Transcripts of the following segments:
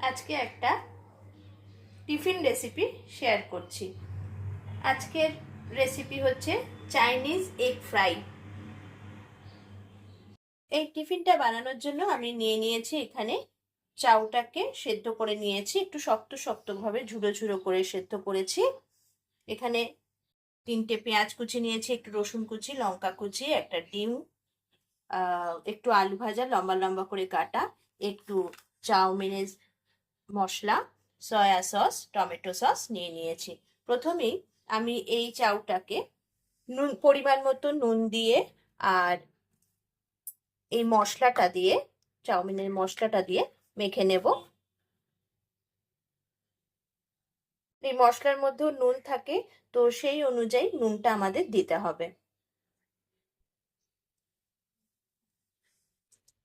আজকে একটা tiffin recipe share করছি। আজকের রেসিপি হচ্ছে চাইনিজ এগ ফ্রাই। এই টিফিনটা বানানোর জন্য আমি নিয়ে নিয়েছি এখানে চাউটাকে সেদ্ধ করে নিয়েছি, একটু শক্ত শক্তভাবে ঝুড়ো ঝুড়ো করে সেদ্ধ করেছি। এখানে 3টে পেঁয়াজ কুচি নিয়েছি, একটু রসুন কুচি, লঙ্কা কুচি, একটা ডিম, একটু আলু ভাজা লম্বা লম্বা করে কাটা, একটু চাউমিনের মশলা, সয়া সস, টমেটো সস নিয়ে নিয়েছি। প্রথমেই আমি এই চাউটাকে নুন, পরিমাণ মতো নুন দিয়ে আর এই মশলাটা দিয়ে, চাউমিনের মশলাটা দিয়ে মেখে নেব। এই মশলার মধ্যেও নুন থাকে, তো সেই অনুযায়ী নুনটা আমাদের দিতে হবে।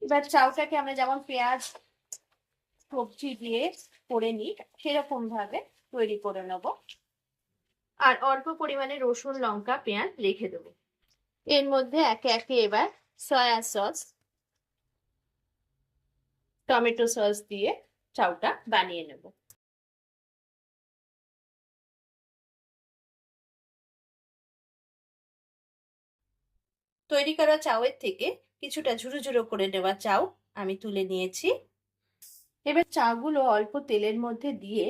এবার চাউটাকে আমরা যেমন পেঁয়াজ সবজি দিয়ে করে নিই, সেরকম ভাবে তৈরি করে নেব। আর অল্প পরিমাণে রসুন, লঙ্কা, পেঁয়াজ রেখে দেবো। এর মধ্যে একে একে এবার সয়া সস, টমেটো সস দিয়ে চাউটা বানিয়ে নেব। তৈরি করা চাউয়ের থেকে কিছুটা ঝুরো ঝুরো করে নেওয়া চাউ আমি তুলে নিয়েছি। এবার চাউগুলো অল্প তেলের মধ্যে দিয়ে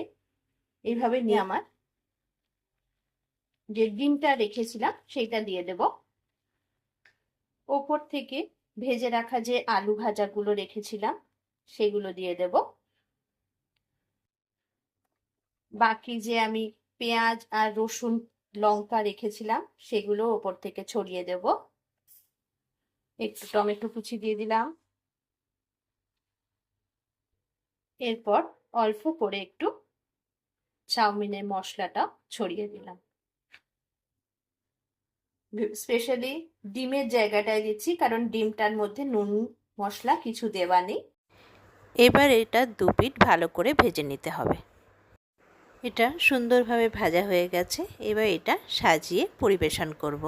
এইভাবে নিয়ে আমার যে ডিমটা রেখেছিলাম সেইটা দিয়ে দেব। ওপর থেকে ভেজে রাখা যে আলু ভাজাগুলো রেখেছিলাম সেগুলো দিয়ে দেব। বাকি যে আমি পেঁয়াজ আর রসুন লঙ্কা রেখেছিলাম সেগুলো ওপর থেকে ছড়িয়ে দেব। একটু টমেটো কুচি দিয়ে দিলাম। এরপর অল্প করে একটু চাউমিনের মশলাটা ছড়িয়ে দিলাম। স্পেশালি ডিমের জায়গাটায় দিচ্ছি, কারণ ডিমটার মধ্যে নুন মশলা কিছু দেওয়া নেই। এবার এটা 2 পিঠ ভালো করে ভেজে নিতে হবে। এটা সুন্দরভাবে ভাজা হয়ে গেছে, এবার এটা সাজিয়ে পরিবেশন করব।